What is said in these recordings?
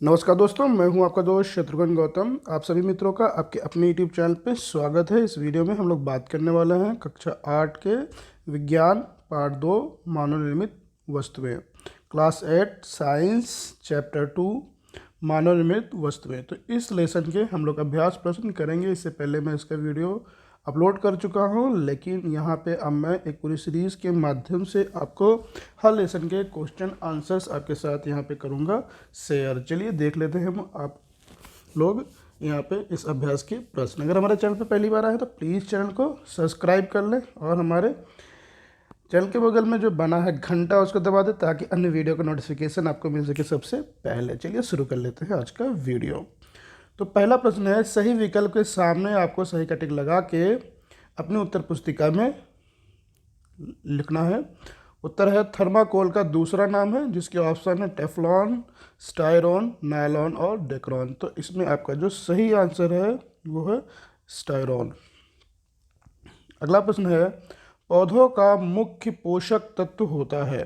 नमस्कार दोस्तों, मैं हूं आपका दोस्त शत्रुघ्न गौतम। आप सभी मित्रों का आपके अपने यूट्यूब चैनल पे स्वागत है। इस वीडियो में हम लोग बात करने वाले हैं कक्षा 8 के विज्ञान पार्ट 2 मानव निर्मित वस्तुएं, क्लास 8 साइंस चैप्टर 2 मानव निर्मित वस्तुएं। तो इस लेसन के हम लोग अभ्यास प्रश्न करेंगे। इससे पहले मैं इसका वीडियो अपलोड कर चुका हूं, लेकिन यहाँ पे अब मैं एक पूरी सीरीज़ के माध्यम से आपको हर लेसन के क्वेश्चन आंसर्स आपके साथ यहाँ पे करूँगा शेयर। चलिए देख लेते हैं हम आप लोग यहाँ पे इस अभ्यास के प्रश्न। अगर हमारे चैनल पे पहली बार आए तो प्लीज़ चैनल को सब्सक्राइब कर लें और हमारे चैनल के बगल में जो बना है घंटा उसको दबा दें ताकि अन्य वीडियो का नोटिफिकेशन आपको मिल सके सबसे पहले। चलिए शुरू कर लेते हैं आज का वीडियो। तो पहला प्रश्न है, सही विकल्प के सामने आपको सही का टिक लगा के अपनी उत्तर पुस्तिका में लिखना है। उत्तर है थर्माकोल का दूसरा नाम है, जिसके ऑप्शन है टेफ्लॉन, स्टायरॉन, नायलॉन और डेक्रॉन। तो इसमें आपका जो सही आंसर है वो है स्टायरॉन। अगला प्रश्न है, पौधों का मुख्य पोषक तत्व होता है।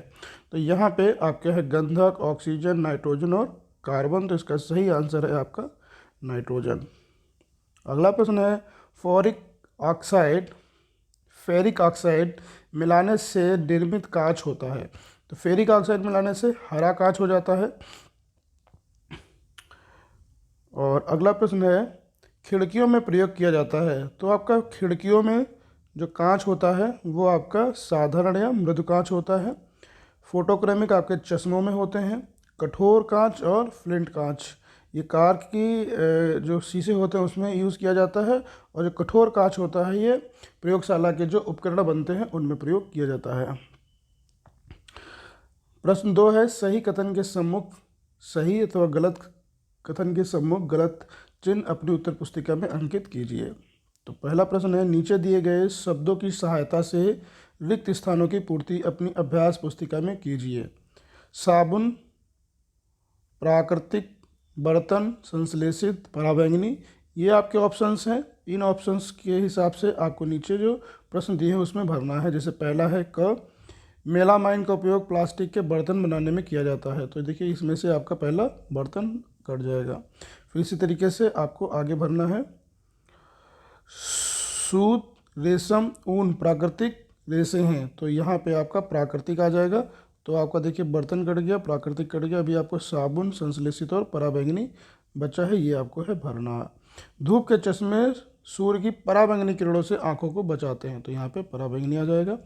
तो यहाँ पे आपके है गंधक, ऑक्सीजन, नाइट्रोजन और कार्बन। तो इसका सही आंसर है आपका नाइट्रोजन। अगला प्रश्न है, फेरिक ऑक्साइड मिलाने से निर्मित कांच होता है। तो फेरिक ऑक्साइड मिलाने से हरा कांच हो जाता है। और अगला प्रश्न है, खिड़कियों में प्रयोग किया जाता है। तो आपका खिड़कियों में जो कांच होता है वो आपका साधारण या मृदु कांच होता है। फोटोक्रोमिक आपके चश्मों में होते हैं। कठोर कांच और फ्लिंट कांच, ये कार की जो शीशे होते हैं उसमें यूज़ किया जाता है। और जो कठोर कांच होता है ये प्रयोगशाला के जो उपकरण बनते हैं उनमें प्रयोग किया जाता है। प्रश्न 2 है, सही कथन के सम्मुख सही अथवा गलत कथन के सम्मुख गलत चिन्ह अपनी उत्तर पुस्तिका में अंकित कीजिए। तो पहला प्रश्न है, नीचे दिए गए शब्दों की सहायता से रिक्त स्थानों की पूर्ति अपनी अभ्यास पुस्तिका में कीजिए। साबुन, प्राकृतिक, बर्तन, संश्लेषित, पराबैंगनी, ये आपके ऑप्शंस हैं। इन ऑप्शंस के हिसाब से आपको नीचे जो प्रश्न दिए हैं उसमें भरना है। जैसे पहला है क, मेलामाइन का उपयोग प्लास्टिक के बर्तन बनाने में किया जाता है। तो देखिए इसमें से आपका पहला बर्तन कट जाएगा। फिर इसी तरीके से आपको आगे भरना है। सूत, रेशम, ऊन प्राकृतिक रेशे हैं, तो यहाँ पे आपका प्राकृतिक आ जाएगा। तो आपका देखिए बर्तन कट गया, प्राकृतिक कट गया। अभी आपको साबुन, संश्लेषित और पराबैंगनी बचा है, ये आपको है भरना। धूप के चश्मे सूर्य की पराबैंगनी किरणों से आंखों को बचाते हैं, तो यहाँ पे पराबैंगनी आ जाएगा।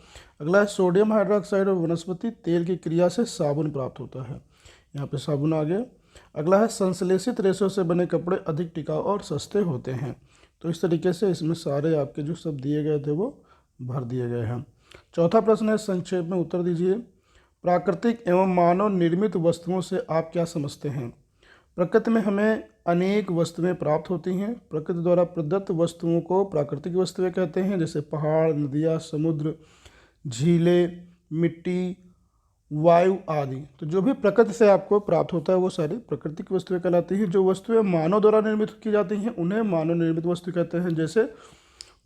अगला है, सोडियम हाइड्रोक्साइड और वनस्पति तेल की क्रिया से साबुन प्राप्त होता है, यहाँ पे साबुन आ गया। अगला है, संश्लेषित रेशों से बने कपड़े अधिक टिकाऊ और सस्ते होते हैं। तो इस तरीके से इसमें सारे आपके जो सब दिए गए थे वो भर दिए गए हैं। चौथा प्रश्न है, संक्षेप में उत्तर दीजिए। प्राकृतिक एवं मानव निर्मित वस्तुओं से आप क्या समझते हैं? प्रकृति में हमें अनेक वस्तुएं प्राप्त होती हैं। प्रकृति द्वारा प्रदत्त वस्तुओं को प्राकृतिक वस्तुएं कहते हैं, जैसे पहाड़, नदियाँ, समुद्र, झीलें, मिट्टी, वायु आदि। तो जो भी प्रकृति से आपको प्राप्त होता है वो सारी प्राकृतिक वस्तुएं कहलाती हैं। जो वस्तुएं मानव द्वारा निर्मित की जाती हैं उन्हें मानव निर्मित वस्तु कहते हैं, जैसे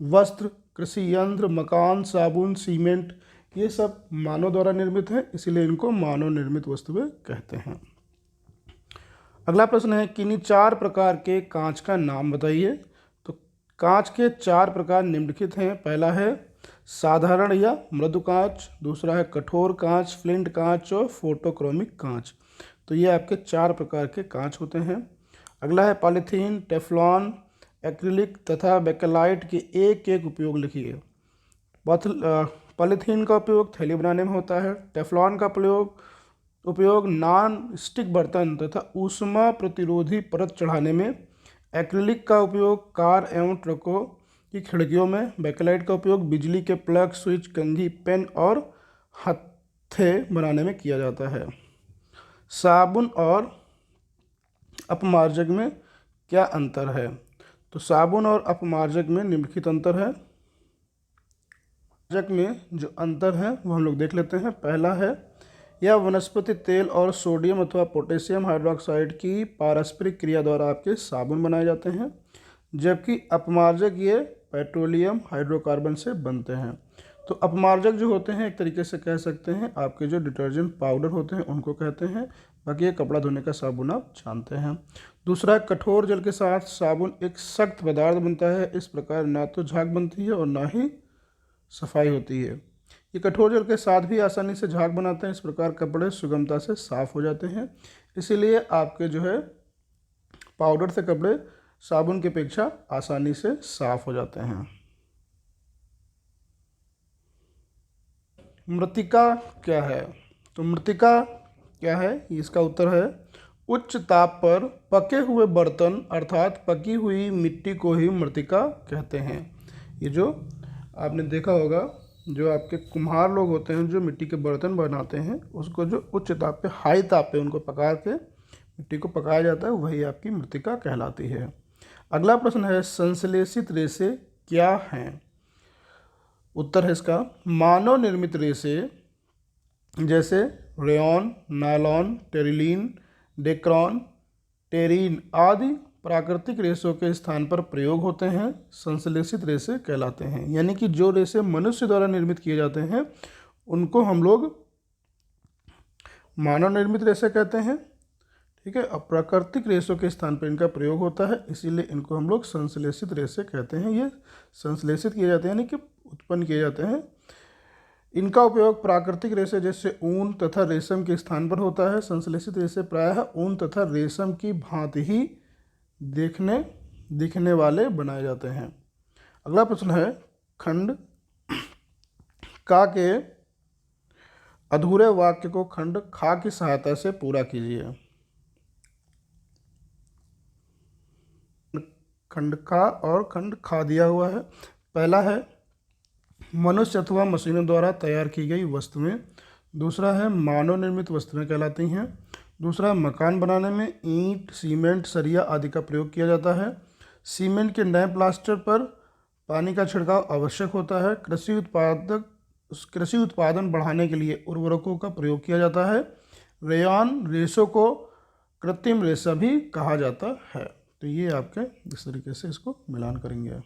वस्त्र, कृषि यंत्र, मकान, साबुन, सीमेंट, ये सब मानव द्वारा निर्मित है, इसीलिए इनको मानव निर्मित वस्तुएं कहते हैं। अगला प्रश्न है, किन्हीं 4 प्रकार के कांच का नाम बताइए। तो कांच के 4 प्रकार निम्नलिखित हैं। पहला है साधारण या मृदु कांच, दूसरा है कठोर कांच, फ्लिंट कांच और फोटोक्रोमिक कांच। तो ये आपके 4 प्रकार के कांच होते हैं। अगला है पॉलीथीन, टेफ्लॉन, एक्रिलिक तथा बेकेलाइट के एक एक उपयोग लिखिए। पॉलीथीन का उपयोग थैली बनाने में होता है। टेफ्लॉन का उपयोग नॉन स्टिक बर्तन तथा ऊष्मा प्रतिरोधी परत चढ़ाने में। एक्रिलिक का उपयोग कार एवं ट्रकों की खिड़कियों में। बेकेलाइट का उपयोग बिजली के प्लग, स्विच, कंघी, पेन और हत्थे बनाने में किया जाता है। साबुन और अपमार्जक में क्या अंतर है? तो साबुन और अपमार्जक में निम्नलिखित अंतर है। मार्जक में जो अंतर है वो हम लोग देख लेते हैं। पहला है, यह वनस्पति तेल और सोडियम अथवा पोटेशियम हाइड्रोक्साइड की पारस्परिक क्रिया द्वारा आपके साबुन बनाए जाते हैं, जबकि अपमार्जक ये पेट्रोलियम हाइड्रोकार्बन से बनते हैं। तो अपमार्जक जो होते हैं एक तरीके से कह सकते हैं आपके जो डिटर्जेंट पाउडर होते हैं उनको कहते हैं। बाकी ये कपड़ा धोने का साबुन आप जानते हैं। दूसरा, कठोर जल के साथ साबुन एक सख्त पदार्थ बनता है, इस प्रकार ना तो झाग बनती है और ना ही सफाई होती है। ये कठोर जल के साथ भी आसानी से झाग बनाते हैं, इस प्रकार कपड़े सुगमता से साफ हो जाते हैं। इसीलिए आपके जो है पाउडर से कपड़े साबुन की अपेक्षा आसानी से साफ हो जाते हैं। मृत्तिका क्या है? तो मृत्तिका क्या है, इसका उत्तर है उच्च ताप पर पके हुए बर्तन अर्थात पकी हुई मिट्टी को ही मृत्तिका कहते हैं। ये जो आपने देखा होगा, जो आपके कुम्हार लोग होते हैं जो मिट्टी के बर्तन बनाते हैं, उसको जो उच्च ताप पे, हाई ताप पे उनको पका के मिट्टी को पकाया जाता है, वही आपकी मृत्तिका कहलाती है। अगला प्रश्न है, संश्लेषित रेशे क्या हैं? उत्तर है इसका मानव निर्मित रेशे जैसे rayon, nylon, terylene, Dacron, terrain आदि प्राकृतिक रेशों के स्थान पर प्रयोग होते हैं, संश्लेषित रेशे कहलाते हैं। यानी कि जो रेशे मनुष्य द्वारा निर्मित किए जाते हैं उनको हम लोग मानव निर्मित रेशे कहते हैं, ठीक है। अब प्राकृतिक रेशों के स्थान पर इनका प्रयोग होता है, इसीलिए इनको हम लोग संश्लेषित रेशे कहते हैं। ये संश्लेषित किए जाते हैं यानी कि उत्पन्न किए जाते हैं। इनका उपयोग प्राकृतिक रेशे जैसे ऊन तथा रेशम के स्थान पर होता है। संश्लेषित रेशे प्रायः ऊन तथा रेशम की भांति ही दिखने वाले बनाए जाते हैं। अगला प्रश्न है, खंड का के अधूरे वाक्य को खंड खा की सहायता से पूरा कीजिए। खंड का और खंड खा दिया हुआ है। पहला है मनुष्य अथवा मशीनों द्वारा तैयार की गई वस्तुएं। दूसरा है मानव निर्मित वस्तुएं कहलाती हैं। दूसरा, मकान बनाने में ईंट, सीमेंट, सरिया आदि का प्रयोग किया जाता है। सीमेंट के नए प्लास्टर पर पानी का छिड़काव आवश्यक होता है। कृषि उत्पादन बढ़ाने के लिए उर्वरकों का प्रयोग किया जाता है। रेयॉन रेशों को कृत्रिम रेशा भी कहा जाता है। तो ये आपके इस तरीके से इसको मिलान करेंगे।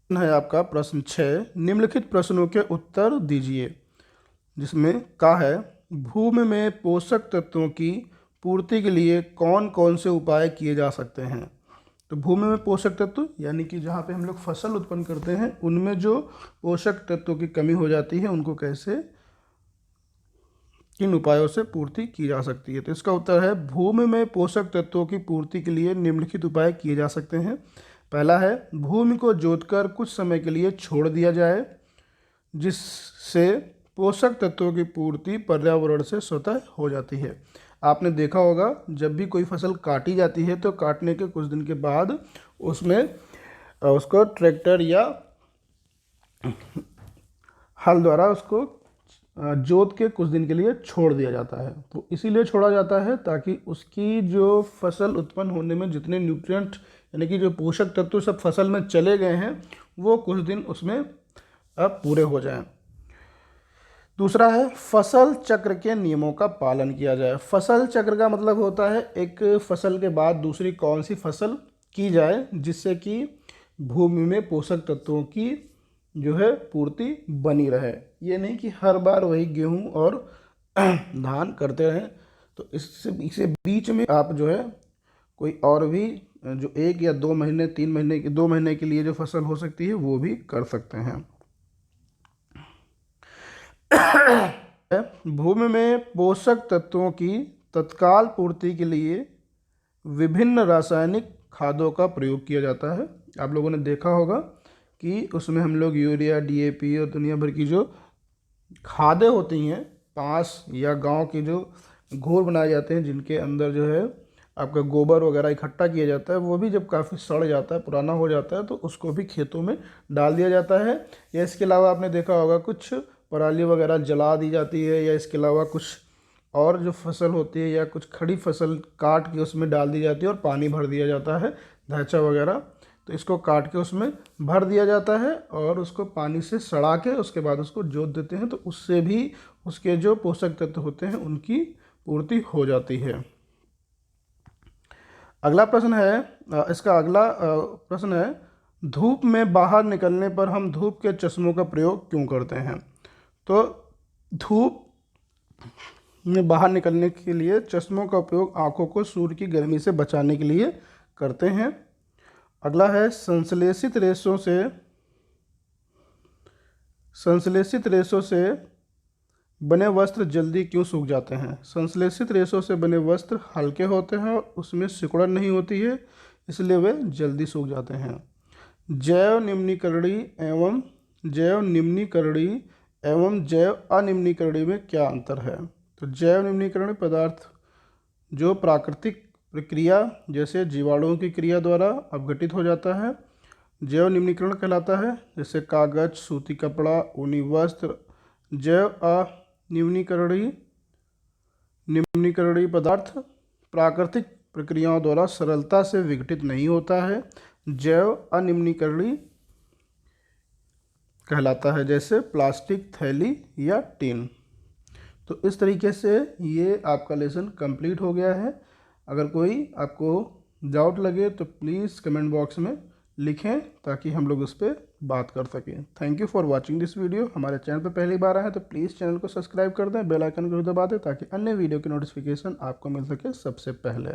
है आपका प्रश्न 6, निम्नलिखित प्रश्नों के उत्तर दीजिए। जिसमें का है, भूमि में पोषक तत्वों की पूर्ति के लिए कौन कौन से उपाय किए जा सकते हैं? तो भूमि में पोषक तत्व यानी कि जहाँ पे हम लोग फसल उत्पन्न करते हैं उनमें जो पोषक तत्वों की कमी हो जाती है उनको कैसे, किन उपायों से पूर्ति की जा सकती है? तो इसका उत्तर है भूमि में पोषक तत्वों की पूर्ति के लिए निम्नलिखित उपाय किए जा सकते हैं। पहला है, भूमि को जोतकर कुछ समय के लिए छोड़ दिया जाए, जिससे पोषक तत्वों की पूर्ति पर्यावरण से स्वतः हो जाती है। आपने देखा होगा जब भी कोई फसल काटी जाती है तो काटने के कुछ दिन के बाद उसमें उसको ट्रैक्टर या हल द्वारा उसको जोत के कुछ दिन के लिए छोड़ दिया जाता है। तो इसीलिए छोड़ा जाता है ताकि उसकी जो फसल उत्पन्न होने में जितने न्यूट्रिएंट यानी कि जो पोषक तत्व सब फसल में चले गए हैं वो कुछ दिन उसमें अब पूरे हो जाएं। दूसरा है, फसल चक्र के नियमों का पालन किया जाए। फसल चक्र का मतलब होता है एक फसल के बाद दूसरी कौन सी फसल की जाए जिससे कि भूमि में पोषक तत्वों की जो है पूर्ति बनी रहे। ये नहीं कि हर बार वही गेहूं और धान करते रहें। तो इससे बीच में आप जो है कोई और भी जो 1 या 2 महीने 3 महीने 2 महीने के लिए जो फसल हो सकती है वो भी कर सकते हैं। भूमि में पोषक तत्वों की तत्काल पूर्ति के लिए विभिन्न रासायनिक खादों का प्रयोग किया जाता है। आप लोगों ने देखा होगा कि उसमें हम लोग यूरिया, डीएपी और दुनिया भर की जो खादें होती हैं, पास या गांव के जो घोर बनाए जाते हैं जिनके अंदर जो है आपका गोबर वगैरह इकट्ठा किया जाता है, वो भी जब काफ़ी सड़ जाता है, पुराना हो जाता है, तो उसको भी खेतों में डाल दिया जाता है। या इसके अलावा आपने देखा होगा कुछ पराली वगैरह जला दी जाती है, या इसके अलावा कुछ और जो फसल होती है या कुछ खड़ी फसल काट के उसमें डाल दी जाती है और पानी भर दिया जाता है, ढैंचा वगैरह। तो इसको काट के उसमें भर दिया जाता है और उसको पानी से सड़ा के उसके बाद उसको जोत देते हैं, तो उससे भी उसके जो पोषक तत्व होते हैं उनकी पूर्ति हो जाती है। अगला प्रश्न है, इसका अगला प्रश्न है, धूप में बाहर निकलने पर हम धूप के चश्मों का प्रयोग क्यों करते हैं? तो धूप में बाहर निकलने के लिए चश्मों का उपयोग आँखों को सूर्य की गर्मी से बचाने के लिए करते हैं। अगला है संश्लेषित रेशों से बने वस्त्र जल्दी क्यों सूख जाते हैं। संश्लेषित रेशों से बने वस्त्र हल्के होते हैं और उसमें सिकुड़न नहीं होती है, इसलिए वे जल्दी सूख जाते हैं। जैव निम्नीकरणीय एवं जैव अनिम्नीकरणीय में क्या अंतर है। तो जैव निम्नीकरणीय पदार्थ जो प्राकृतिक प्रक्रिया जैसे जीवाणुओं की क्रिया द्वारा अपघटित हो जाता है, जैव निम्नीकरण कहलाता है, जैसे कागज, सूती कपड़ा, ऊनी वस्त्र। जैव निम्नीकरणीय पदार्थ प्राकृतिक प्रक्रियाओं द्वारा सरलता से विघटित नहीं होता है, जैव अनिम्नीकरणीय कहलाता है, जैसे प्लास्टिक, थैली या टिन। तो इस तरीके से ये आपका लेसन कंप्लीट हो गया है। अगर कोई आपको डाउट लगे तो प्लीज़ कमेंट बॉक्स में लिखें ताकि हम लोग उस पर बात कर सकें। Thank you for watching this video. हमारे चैनल पर पहली बार आए हैं तो प्लीज़ चैनल को सब्सक्राइब कर दें, बेल आइकन को दबा दें ताकि अन्य वीडियो की नोटिफिकेशन आपको मिल सके सबसे पहले।